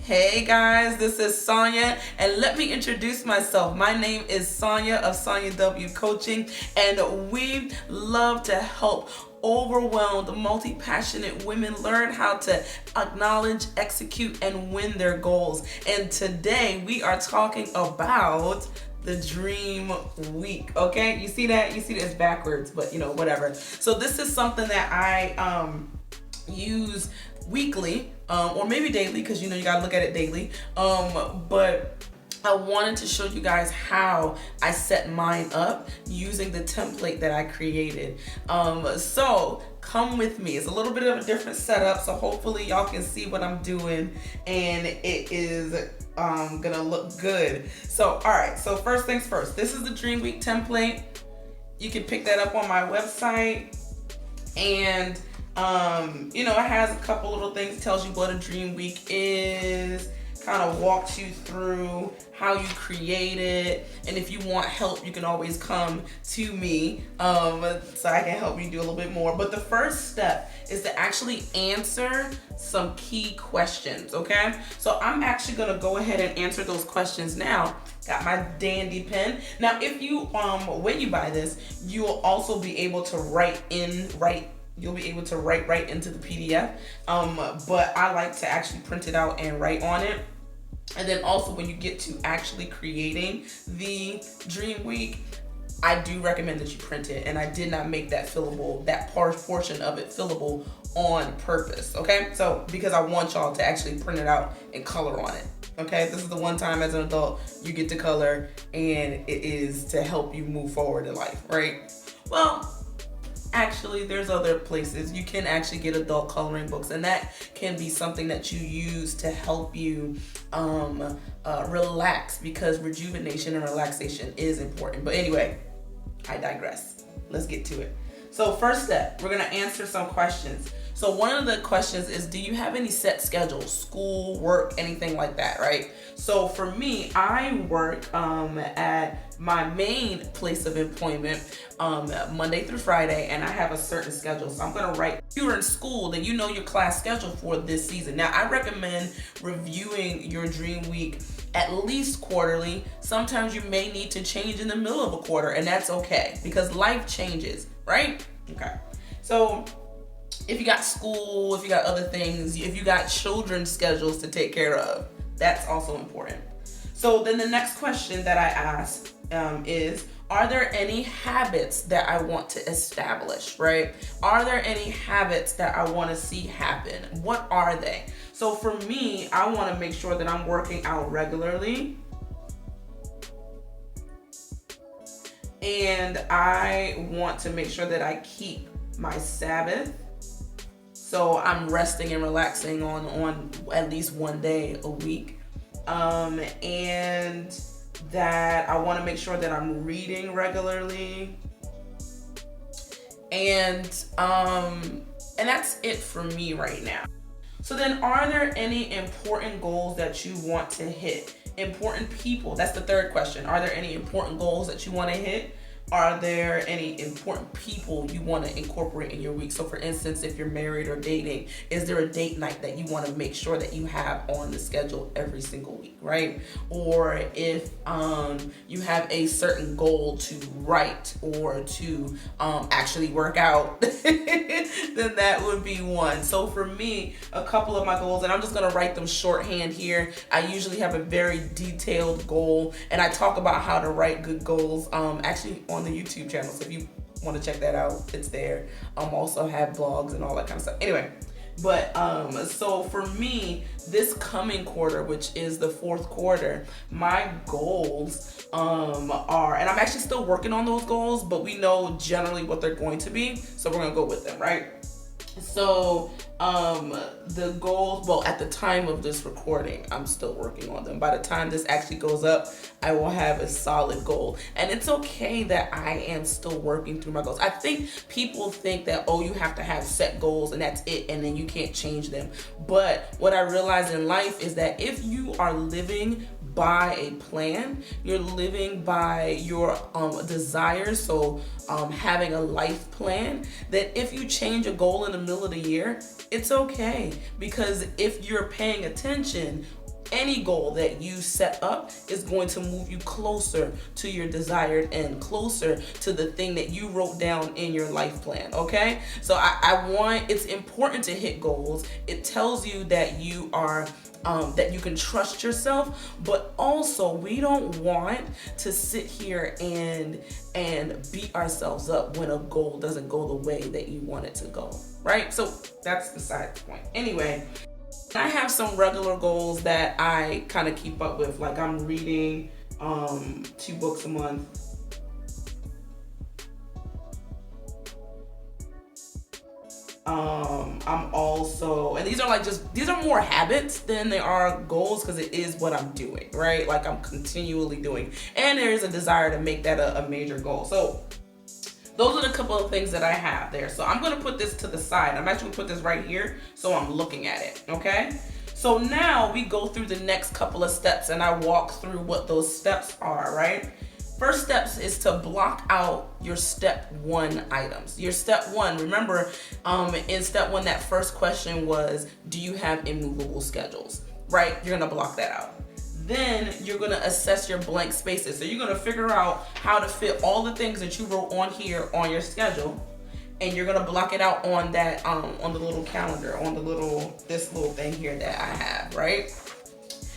Hey guys, this is Sonia, and let me introduce myself. My name is Sonia of Sonia W Coaching, and we love to help overwhelmed, multi-passionate women learn how to acknowledge, execute, and win their goals. And today we are talking about the dream week. Okay, you see that? You see that it's backwards, but whatever. So this is something that I use weekly, or maybe daily, because you gotta look at it daily. But I wanted to show you guys how I set mine up using the template that I created. So come with me. It's a little bit of a different setup, so hopefully y'all can see what I'm doing, and it is gonna look good. So all right, so first things first, this is the dream week template. You can pick that up on my website, and it has a couple little things. It tells you what a dream week is, kind of walks you through how you create it, and if you want help, you can always come to me so I can help you do a little bit more. But the first step is to actually answer some key questions. Okay, so I'm actually gonna go ahead and answer those questions now. Got my dandy pen. Now if you when you buy this, you'll also be able to you'll be able to write right into the PDF, but I like to actually print it out and write on it. And then also when you get to actually creating the dream week, I do recommend that you print it, and I did not make that fillable, that portion of it fillable on purpose, okay? So because I want y'all to actually print it out and color on it. Okay, this is the one time as an adult you get to color, and it is to help you move forward in life, right? Well, actually, there's other places you can actually get adult coloring books, and that can be something that you use to help you relax, because rejuvenation and relaxation is important. But anyway, I digress. Let's get to it. So first step, we're gonna answer some questions. So one of the questions is, do you have any set schedules, school, work, anything like that, right? So for me, I work at my main place of employment Monday through Friday, and I have a certain schedule. So I'm gonna write, if you're in school, then you know your class schedule for this season. Now I recommend reviewing your dream week at least quarterly. Sometimes you may need to change in the middle of a quarter, and that's okay, because life changes, right? Okay, so if you got school, if you got other things, if you got children's schedules to take care of, that's also important. So then the next question that I ask is, are there any habits that I want to establish, right? Are there any habits that I want to see happen? What are they? So for me, I want to make sure that I'm working out regularly, and I want to make sure that I keep my Sabbath. So I'm resting and relaxing on at least one day a week. And that I want to make sure that I'm reading regularly. And that's it for me right now. So then, are there any important goals that you want to hit? Important people, that's the third question. Are there any important goals that you want to hit? Are there any important people you want to incorporate in your week? So for instance, if you're married or dating, is there a date night that you want to make sure that you have on the schedule every single week, right? Or if you have a certain goal to write or to actually work out, then that would be one. So for me, a couple of my goals, and I'm just going to write them shorthand here. I usually have a very detailed goal, and I talk about how to write good goals actually on the YouTube channel. So if you want to check that out, it's there. Also have blogs and all that kind of stuff. Anyway, but so for me, this coming quarter, which is the fourth quarter, my goals are, and I'm actually still working on those goals, but we know generally what they're going to be, so we're gonna go with them, right? So the goals, well, at the time of this recording, I'm still working on them. By the time this actually goes up, I will have a solid goal. And it's okay that I am still working through my goals. I think people think that, oh, you have to have set goals and that's it, and then you can't change them. But what I realize in life is that if you are living by a plan, you're living by your desires, so having a life plan, that if you change a goal in the middle of the year, it's okay, because if you're paying attention, any goal that you set up is going to move you closer to your desired end, closer to the thing that you wrote down in your life plan, okay? So it's important to hit goals. It tells you that you are that you can trust yourself, but also we don't want to sit here and beat ourselves up when a goal doesn't go the way that you want it to go, right? So that's the side point. Anyway, I have some regular goals that I kind of keep up with, like I'm reading 2 books a month. I'm also, and these are more habits than they are goals, because it is what I'm doing, right? Like I'm continually doing, and there is a desire to make that a major goal. So those are the couple of things that I have there. So I'm going to put this to the side. I'm actually going to put this right here so I'm looking at it, okay? So now we go through the next couple of steps and I walk through what those steps are, right? First steps is to block out your step 1 items. Your step 1, remember, in step 1, that first question was, do you have immovable schedules, right? You're gonna block that out. Then you're gonna assess your blank spaces. So you're gonna figure out how to fit all the things that you wrote on here on your schedule, and you're gonna block it out on that, on the little calendar, on this little thing here that I have, right?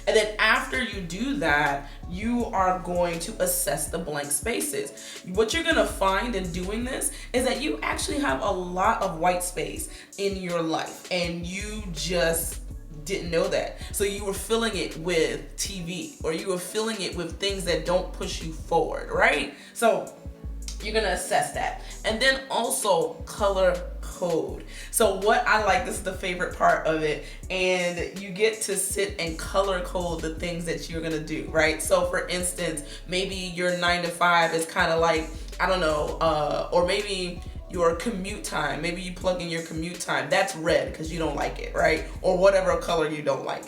And then after you do that, you are going to assess the blank spaces. What you're gonna find in doing this is that you actually have a lot of white space in your life, and you just didn't know that. So you were filling it with TV, or you were filling it with things that don't push you forward, right? So you're gonna assess that. And then also color code. So what I like, this is the favorite part of it, and you get to sit and color code the things that you're gonna do, right? So for instance, maybe your 9 to 5 is kind of like, I don't know, or maybe your commute time, maybe you plug in your commute time, that's red because you don't like it, right? Or whatever color you don't like.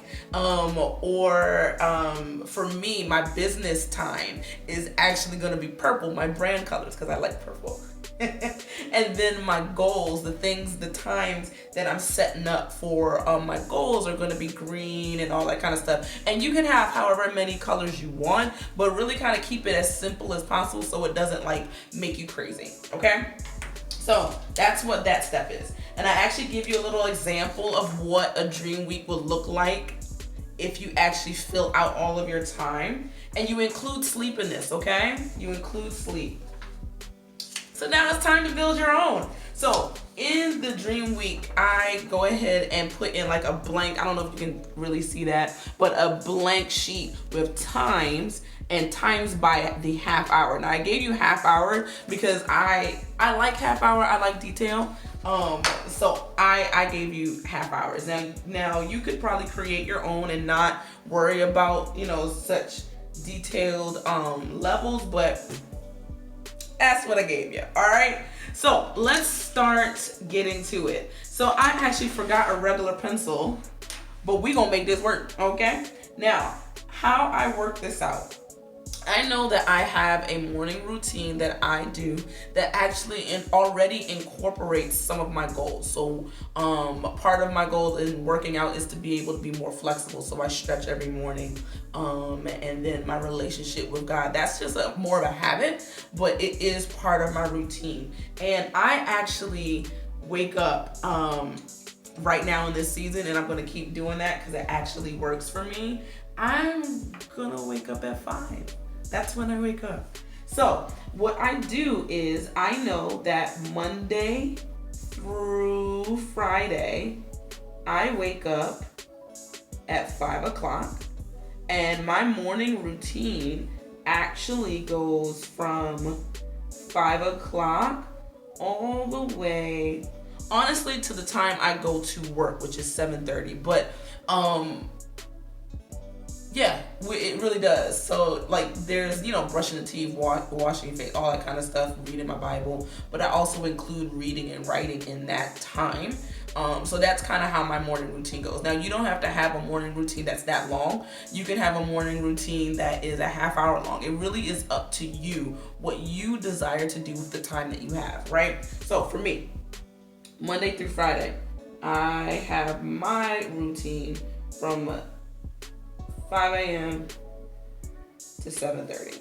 For me, my business time is actually gonna be purple, my brand colors, because I like purple. And then my goals, the times that I'm setting up for my goals are gonna be green and all that kind of stuff. And you can have however many colors you want, but really kind of keep it as simple as possible so it doesn't like make you crazy, okay? So that's what that step is. And I actually give you a little example of what a dream week would look like if you actually fill out all of your time and you include sleep in this, okay? You include sleep. So now it's time to build your own. So in the dream week, I go ahead and put in like a blank, I don't know if you can really see that, but a blank sheet with times and times by the half hour. Now I gave you half hour because I like half hour, I like detail. So I gave you half hours. Now you could probably create your own and not worry about, such detailed levels, but that's what I gave you. All right. So let's start getting to it. So I actually forgot a regular pencil, but we gonna make this work. Okay. Now, how I work this out. I know that I have a morning routine that I do that actually already incorporates some of my goals. So part of my goal in working out is to be able to be more flexible. So I stretch every morning. And then my relationship with God, that's just more of a habit, but it is part of my routine. And I actually wake up right now in this season, and I'm going to keep doing that because it actually works for me. I'm going to wake up at 5. That's when I wake up. So what I do is I know that Monday through Friday, I wake up at 5 o'clock, and my morning routine actually goes from 5 o'clock all the way, honestly, to the time I go to work, which is 7:30. But yeah, it really does. So like there's, brushing the teeth, washing your face, all that kind of stuff, reading my Bible, but I also include reading and writing in that time. So that's kind of how my morning routine goes. Now, you don't have to have a morning routine that's that long. You can have a morning routine that is a half hour long. It really is up to you what you desire to do with the time that you have, right? So for me, Monday through Friday, I have my routine from 5 a.m. to 7:30.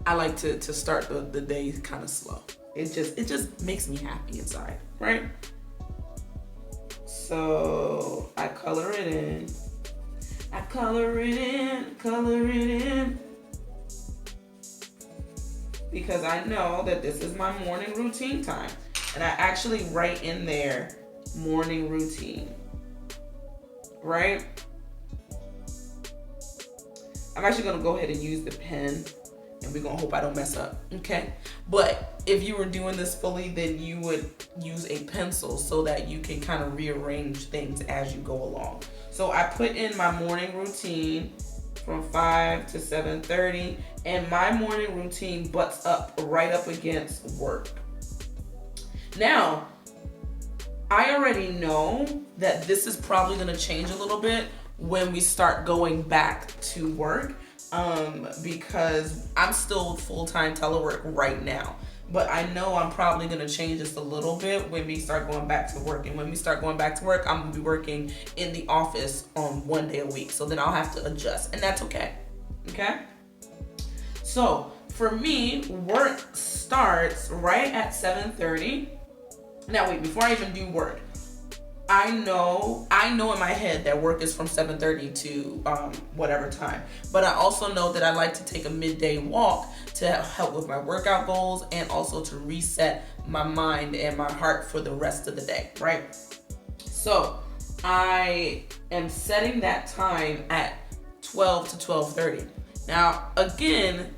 I like to start the day kind of slow. It just makes me happy inside, right? So I color it in. I color it in. Because I know that this is my morning routine time. And I actually write in there morning routine, right? I'm actually gonna go ahead and use the pen, and we're gonna hope I don't mess up, okay? But if you were doing this fully, then you would use a pencil so that you can kind of rearrange things as you go along. So I put in my morning routine from 5 to 7:30, and my morning routine butts up right up against work. Now, I already know that this is probably gonna change a little bit when we start going back to work, because I'm still full-time telework right now. But I know I'm probably gonna change this a little bit when we start going back to work. And when we start going back to work, I'm gonna be working in the office on 1 day a week. So then I'll have to adjust, and that's okay, okay? So for me, work starts right at 7:30. Now wait, before I even do work, I know in my head that work is from 7:30 to whatever time. But I also know that I like to take a midday walk to help with my workout goals and also to reset my mind and my heart for the rest of the day, right? So I am setting that time at 12 to 12:30. Now, again,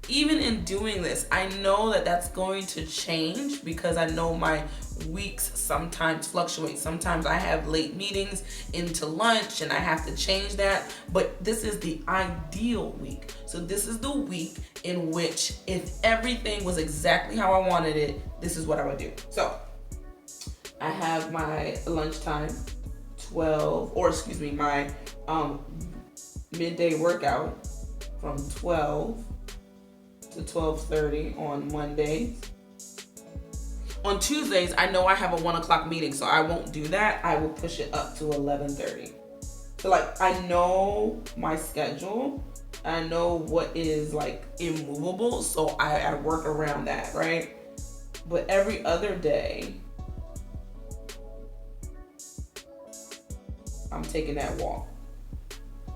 even in doing this, I know that that's going to change because I know my weeks sometimes fluctuate. Sometimes I have late meetings into lunch and I have to change that, but this is the ideal week. So this is the week in which if everything was exactly how I wanted it, this is what I would do. So I have my lunchtime, my midday workout from 12 to 12:30 on Mondays. On Tuesdays, I know I have a 1 o'clock meeting, so I won't do that. I will push it up to 11:30. So like, I know my schedule. I know what is like immovable, so I work around that, right? But every other day, I'm taking that walk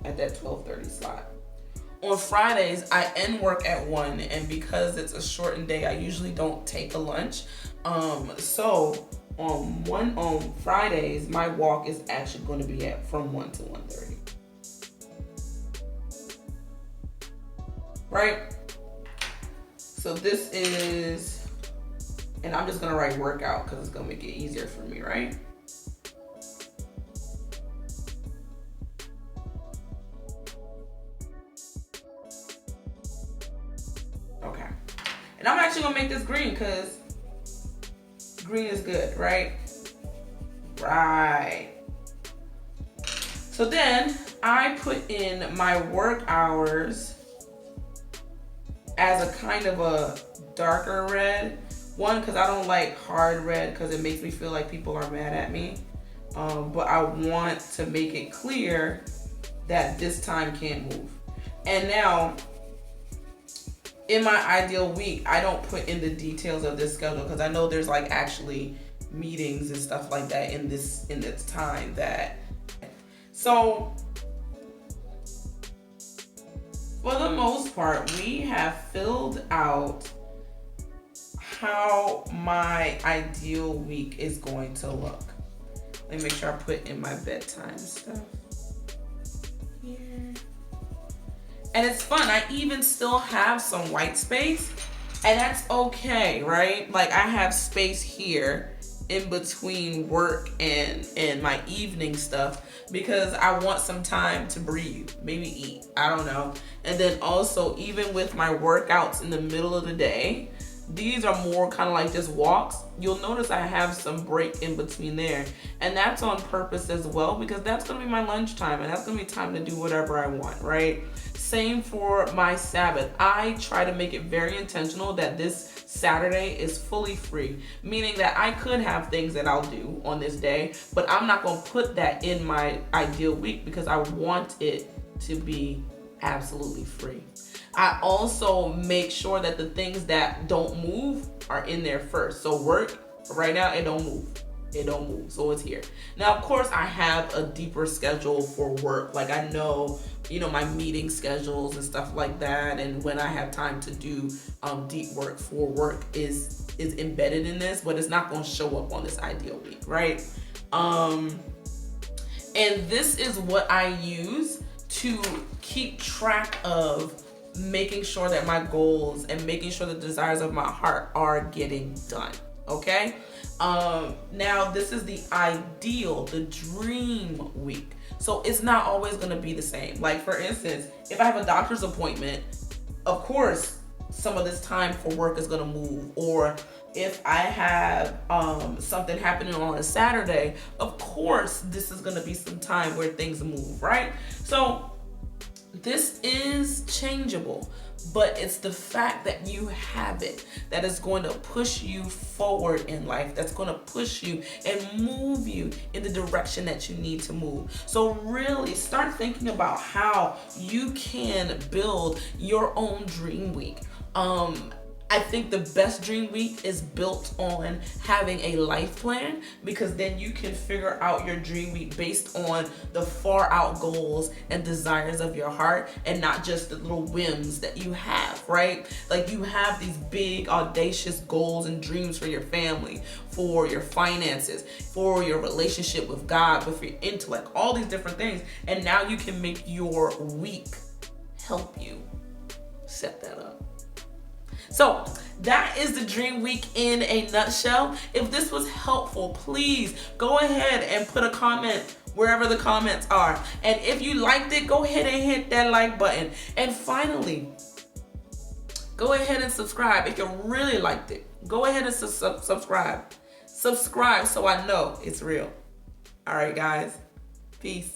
at that 12:30 slot. On Fridays, I end work at 1, and because it's a shortened day, I usually don't take a lunch. So on Fridays, my walk is actually going to be from 1 to 1:30. Right? So this is, and I'm just going to write workout because it's going to make it easier for me, right? Okay. And I'm actually going to make this green because green is good, right? Right. So then I put in my work hours as a kind of a darker red. One, because I don't like hard red because it makes me feel like people are mad at me. But I want to make it clear that this time can't move. And now, in my ideal week, I don't put in the details of this schedule because I know there's like actually meetings and stuff like that in this time that. So for the most part, we have filled out how my ideal week is going to look. Let me make sure I put in my bedtime stuff here. And it's fun. I even still have some white space, and that's okay, right? Like I have space here in between work and my evening stuff because I want some time to breathe, maybe eat, I don't know. And then also, even with my workouts in the middle of the day, these are more kind of like just walks. You'll notice I have some break in between there, and that's on purpose as well because that's gonna be my lunchtime and that's gonna be time to do whatever I want, right? Same for my Sabbath. I try to make it very intentional that this Saturday is fully free, meaning that I could have things that I'll do on this day, but I'm not going to put that in my ideal week because I want it to be absolutely free. I also make sure that the things that don't move are in there first. So work, right now, it don't move. It don't move, so it's here. Now, of course, I have a deeper schedule for work. Like I know, my meeting schedules and stuff like that, and when I have time to do deep work for work is embedded in this, but it's not going to show up on this ideal week, right? And this is what I use to keep track of making sure that my goals and making sure the desires of my heart are getting done. Okay? Now this is the ideal, the dream week. So it's not always going to be the same. Like for instance, if I have a doctor's appointment, of course, some of this time for work is going to move. Or if I have something happening on a Saturday, of course, this is going to be some time where things move, right? So this is changeable, but it's the fact that you have it that is going to push you forward in life, that's going to push you and move you in the direction that you need to move. So really start thinking about how you can build your own dream week. I think the best dream week is built on having a life plan, because then you can figure out your dream week based on the far out goals and desires of your heart and not just the little whims that you have, right? Like you have these big audacious goals and dreams for your family, for your finances, for your relationship with God, with your intellect, all these different things. And now you can make your week help you set that up. So that is the dream week in a nutshell. If this was helpful, please go ahead and put a comment wherever the comments are. And if you liked it, go ahead and hit that like button. And finally, go ahead and subscribe. If you really liked it, go ahead and subscribe. Subscribe so I know it's real. All right, guys. Peace.